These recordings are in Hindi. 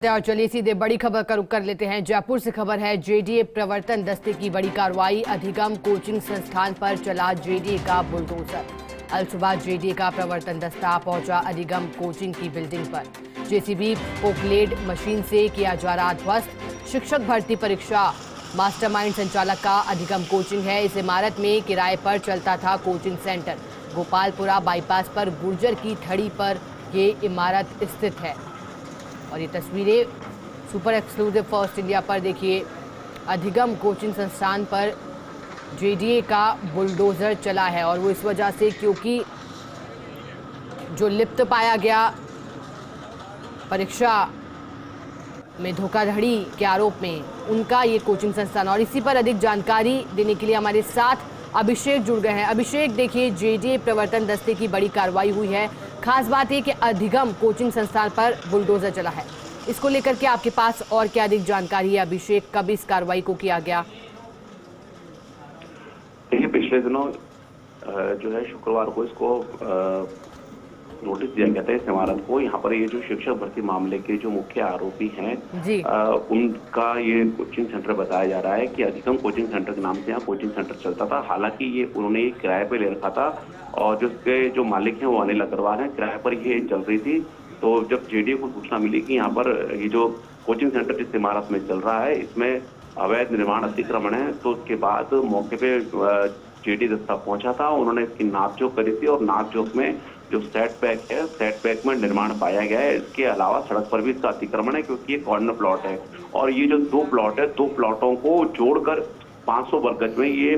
और चलिए सीधे बड़ी खबर का रुख कर लेते हैं। जयपुर से खबर है, जेडीए प्रवर्तन दस्ते की बड़ी कार्रवाई। अधिगम कोचिंग संस्थान पर चला जेडीए का बुलडोजर। अलसुबह जेडीए का प्रवर्तन दस्ता पहुंचा अधिगम कोचिंग की बिल्डिंग पर। जेसीबी पोकलेड मशीन से किया जा रहा ध्वस्त। शिक्षक भर्ती परीक्षा मास्टरमाइंड संचालक का अधिगम कोचिंग है। इस इमारत में किराए पर चलता था कोचिंग सेंटर। गोपालपुरा बाईपास पर गुर्जर की थड़ी पर ये इमारत स्थित है। और ये तस्वीरें सुपर एक्सक्लूसिव फर्स्ट इंडिया पर देखिए। अधिगम कोचिंग संस्थान पर जेडीए का बुलडोजर चला है और वो इस वजह से क्योंकि जो लिप्त पाया गया परीक्षा में धोखाधड़ी के आरोप में, उनका ये कोचिंग संस्थान। और इसी पर अधिक जानकारी देने के लिए हमारे साथ अभिषेक जुड़ गए हैं। अभिषेक, देखिए जेडीए प्रवर्तन दस्ते की बड़ी कार्रवाई हुई है। खास बात है कि अधिगम कोचिंग संस्थान पर बुलडोजर चला है। इसको लेकर के आपके पास और क्या अधिक जानकारी है अभिषेक? कब इस कार्रवाई को किया गया? देखिए, पिछले दिनों जो है शुक्रवार को इसको नोटिस दिया गया था इस इमारत को। यहाँ पर ये जो शिक्षक भर्ती मामले के जो मुख्य आरोपी हैं उनका ये कोचिंग सेंटर बताया जा रहा है कि अधिगम कोचिंग सेंटर के नाम से यहाँ कोचिंग सेंटर चलता था। हालांकि ये उन्होंने ये किराए पे ले रखा था और जिसके जो मालिक हैं वो अनिल अग्रवाल हैं, किराए पर ये चल रही थी। तो जब जेडीए को सूचना मिली कि यहाँ पर ये जो कोचिंग सेंटर जिस इमारत में चल रहा है इसमें अवैध निर्माण अतिक्रमण है, तो उसके बाद मौके पे जेडीए दस्ता पहुंचा था। उन्होंने इसकी नापजोख करी थी और नापजोख में जो सेट बैक में निर्माण पाया गया है। इसके अलावा सड़क पर भी इसका अतिक्रमण है क्योंकि ये कॉर्नर प्लॉट है। और ये जो दो प्लॉट है, दो प्लॉटों को जोड़कर 500 वर्ग गज में ये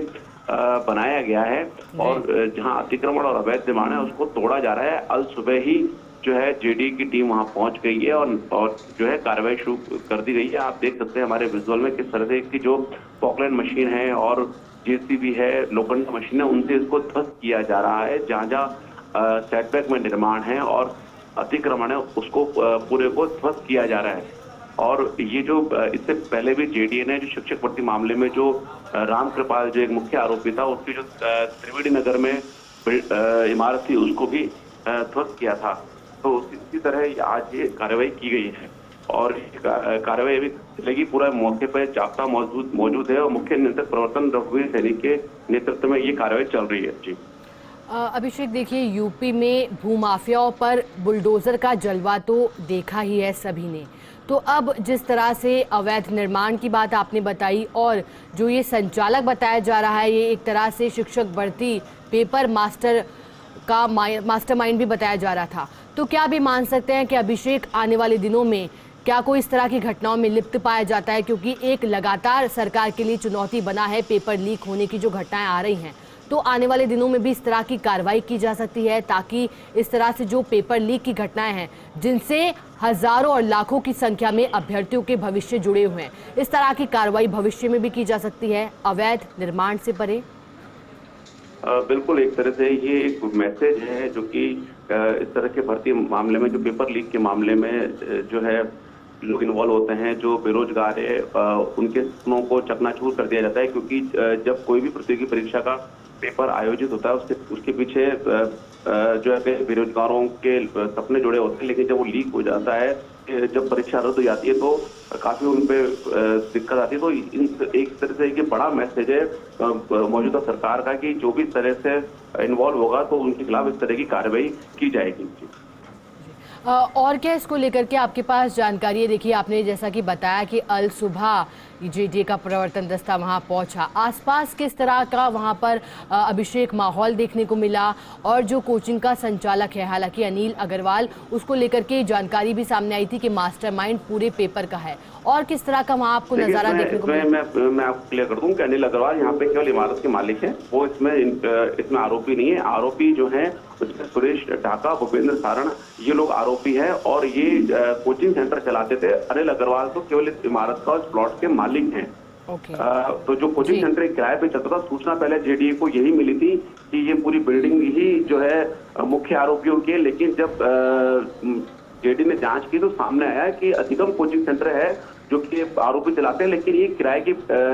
बनाया गया है। और जहां अतिक्रमण और अवैध निर्माण है उसको तोड़ा जा रहा है। अल सुबह ही जो है जेडीए की टीम वहां पहुंच गई है और जो है कार्रवाई शुरू कर दी गई है। आप देख सकते हैं हमारे विजुअल में किस तरह से इसकी जो पॉकलैंड मशीन है और जेसीबी है, लोखंड मशीन है, उनसे इसको ध्वस्त किया जा रहा है। जहां सेटबैक में निर्माण है और अतिक्रमण है उसको पूरे को ध्वस्त किया जा रहा है। और ये जो इससे पहले भी जेडीए ने जो शिक्षक भर्ती मामले में जो राम कृपाल जो एक मुख्य आरोपी था, उसकी जो त्रिवेणी नगर में इमारत थी उसको भी ध्वस्त किया था। तो इसी तरह आज ये कार्रवाई की गई है और कार्रवाई अभी चलेगी। पूरा मौके पर जाब्ता मौजूद है और मुख्य नियंत्रक प्रवर्तन रघुवीर सैनी के नेतृत्व में ये कार्रवाई चल रही है। जी अभिषेक, देखिए यूपी में भूमाफियाओं पर बुलडोजर का जलवा तो देखा ही है सभी ने। तो अब जिस तरह से अवैध निर्माण की बात आपने बताई और जो ये संचालक बताया जा रहा है, ये एक तरह से शिक्षक भर्ती पेपर मास्टर का मास्टरमाइंड भी बताया जा रहा था। तो क्या भी मान सकते हैं कि अभिषेक आने वाले दिनों में क्या कोई इस तरह की घटनाओं में लिप्त पाया जाता है? क्योंकि एक लगातार सरकार के लिए चुनौती बना है पेपर लीक होने की जो घटनाएं आ रही हैं, तो आने वाले दिनों में भी इस तरह की कार्रवाई की जा सकती है ताकि इस तरह से जो पेपर लीक की घटनाएं हैं जिनसे हजारों और लाखों की संख्या में अभ्यर्थियों के भविष्य जुड़े हुए हैं, इस तरह की कार्रवाई भविष्य में भी की जा सकती है अवैध निर्माण से परे। बिल्कुल, एक तरह से ये एक मैसेज है जो कि इस तरह के भर्ती मामले में, जो पेपर लीक के मामले में जो है लोग इन्वॉल्व होते हैं, जो बेरोजगार है उनके सपनों को चकनाचूर कर दिया जाता है। क्योंकि जब कोई भी प्रतियोगी परीक्षा का पेपर आयोजित होता है उसके पीछे जो है बेरोजगारों के सपने जुड़े होते हैं। लेकिन जब वो लीक हो जाता है, जब परीक्षा रद्द हो जाती है तो काफी उन पे दिक्कत आती है। तो एक तरह से एक बड़ा मैसेज है मौजूदा सरकार का कि जो भी इस तरह से इन्वॉल्व होगा तो उनके खिलाफ इस तरह की कार्रवाई की जाएगी। और क्या इसको लेकर के आपके पास जानकारी है? देखिए, आपने जैसा कि बताया कि अल सुबह जेडीए का प्रवर्तन दस्ता वहां पहुंचा। आसपास किस तरह का वहां पर अभिषेक माहौल देखने को मिला? और जो कोचिंग का संचालक है, हालांकि अनिल अग्रवाल, उसको लेकर के जानकारी भी सामने आई थी कि मास्टरमाइंड पूरे पेपर का है। और किस तरह का वहां आपको नजारा देखने को मिला? मैं आपको क्लियर कर दूं कि अनिल अग्रवाल यहाँ पे केवल इमारत के मालिक हैं, वो इसमें आरोपी नहीं है। आरोपी जो है उसमें सुरेश ढाका, भूपेंद्र सारण, ये लोग आरोपी हैं। और ये कोचिंग सेंटर चलाते थे। अनिल अग्रवाल तो केवल इस इमारत का, उस प्लॉट के मालिक हैं। तो जो कोचिंग सेंटर किराए पे चलता था, सूचना पहले जेडीए को यही मिली थी कि ये पूरी बिल्डिंग ही जो है मुख्य आरोपियों की। लेकिन जब जेडीए ने जांच की तो सामने आया कि अधिगम कोचिंग सेंटर है जो कि आरोपी चलाते हैं, लेकिन ये किराए की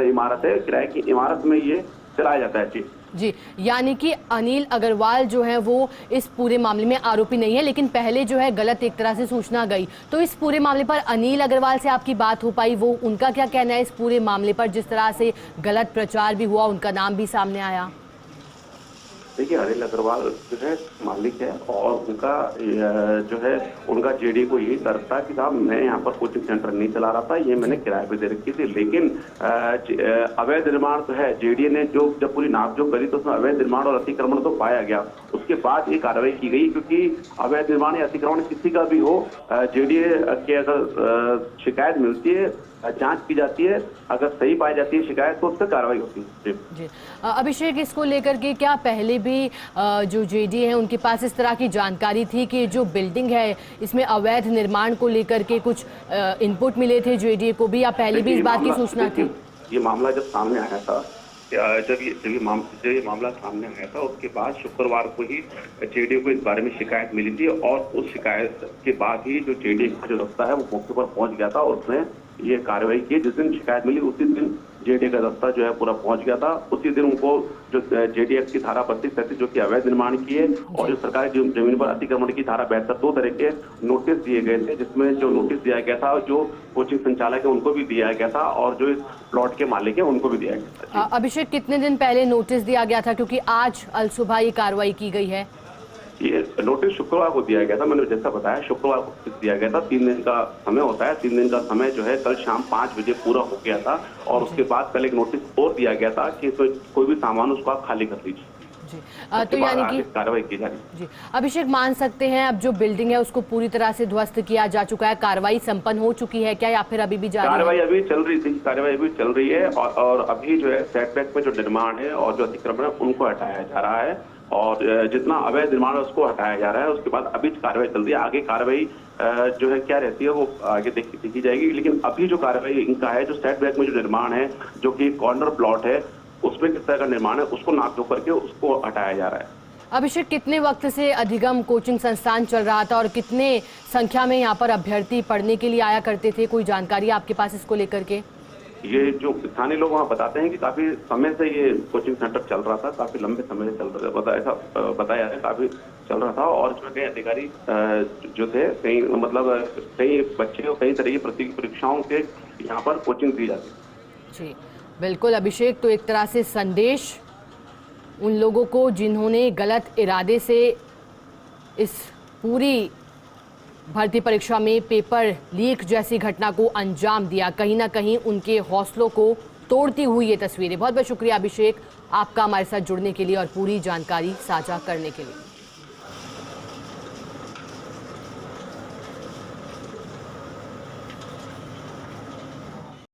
इमारत है। किराए की इमारत में ये चलाया जाता है। जी जी, यानी कि अनिल अग्रवाल जो है वो इस पूरे मामले में आरोपी नहीं है, लेकिन पहले जो है गलत एक तरह से सूचना गई। तो इस पूरे मामले पर अनिल अग्रवाल से आपकी बात हो पाई, वो उनका क्या कहना है इस पूरे मामले पर, जिस तरह से गलत प्रचार भी हुआ, उनका नाम भी सामने आया? देखिए, अनिल अग्रवाल जो है मालिक है और उनका जो है उनका जेडीए को यही तर्क था कि साहब मैं यहाँ पर कोचिंग सेंटर नहीं चला रहा था, ये मैंने किराए पे दे रखी थी। लेकिन अवैध निर्माण तो है, जेडीए ने जो जब पूरी नापजोख करी तो उसमें अवैध निर्माण और अतिक्रमण तो पाया गया। उसके बाद ये कार्रवाई की गई, क्योंकि अवैध निर्माण या अतिक्रमण किसी का भी हो, जेडीए की अगर शिकायत मिलती है, जांच की जाती है, अगर सही पाई जाती है शिकायत तो उस पर कार्रवाई होती है। जी, अभिषेक, इसको लेकर के क्या पहले भी जो जेडीए है उनके पास इस तरह की जानकारी थी कि जो बिल्डिंग है इसमें अवैध निर्माण को लेकर के कुछ इनपुट मिले थे जेडीए को भी, या पहले भी इस बात की सूचना थी? ये मामला जब सामने आया था, जब ये मामला सामने आया था, उसके बाद शुक्रवार को ही जेडीए को इस बारे में शिकायत मिली थी और उस शिकायत के बाद ही जो जेडीए का जो दस्ता है वो मौके पर पहुंच गया था और उसने ये कार्रवाई की। जिस दिन शिकायत मिली उसी दिन जेडीए का दस्ता जो है पूरा पहुंच गया था। उसी दिन उनको जो जेडीए की धारा 32-33 जो कि अवैध निर्माण की है और जो सरकारी जमीन पर अतिक्रमण की धारा 72, 2 तरह के नोटिस दिए गए थे, जिसमें जो नोटिस दिया गया था जो कोचिंग संचालक है उनको भी दिया गया था और जो इस प्लॉट के मालिक है उनको भी दिया गया था। अभिषेक, कितने दिन पहले नोटिस दिया गया था, क्योंकि आज अलसुबह ये कार्रवाई की गई है? ये नोटिस शुक्रवार को दिया गया था, मैंने जैसा बताया शुक्रवार को दिया गया था। 3 दिन का समय होता है, 3 दिन का समय जो है कल शाम 5 बजे पूरा हो गया था और उसके बाद कल एक नोटिस और दिया गया था कि कोई भी सामान उसको आप खाली कर लीजिए। जी, तो यानी कि कार्रवाई की जा रही। जी, अभिषेक, मान सकते हैं अब जो बिल्डिंग है उसको पूरी तरह से ध्वस्त किया जा चुका है, कार्रवाई संपन्न हो चुकी है क्या, या फिर अभी भी जारी है? कार्रवाई अभी चल रही थी, कार्रवाई अभी चल रही है और अभी जो है सेटबैक में जो निर्माण है और जो अतिक्रमण है उनको हटाया जा रहा है और जितना अवैध निर्माण है उसको हटाया जा रहा है। उसके बाद अभी कार्रवाई चल रही है, आगे कार्रवाई जो है क्या रहती है वो आगे देखी जाएगी। लेकिन अभी जो कार्रवाई इनका है, जो सेटबैक में जो निर्माण है जो कि कॉर्नर प्लॉट है उसमें किस तरह का निर्माण है उसको नापजोख करके उसको हटाया जा रहा है। अभिषेक, कितने वक्त से अधिगम कोचिंग संस्थान चल रहा था और कितने संख्या में यहाँ पर अभ्यर्थी पढ़ने के लिए आया करते थे, कोई जानकारी आपके पास इसको लेकर के? ये जो स्थानीय लोग वहाँ बताते हैं कि काफी समय से ये कोचिंग सेंटर चल रहा था, काफी लंबे समय से चल रहा था, ऐसा बताया है, काफी चल रहा था और इसमें कई अधिकारी जो थे, कई बच्चे और कई तरह की परीक्षाओं के यहाँ पर कोचिंग दी जाती है। जी बिल्कुल अभिषेक, तो एक तरह से संदेश उन लोगों को जिन्होंने गलत इरादे से इस पूरी भर्ती परीक्षा में पेपर लीक जैसी घटना को अंजाम दिया, कहीं ना कहीं उनके हौसलों को तोड़ती हुई ये तस्वीरें। बहुत बहुत शुक्रिया अभिषेक आपका हमारे साथ जुड़ने के लिए और पूरी जानकारी साझा करने के लिए।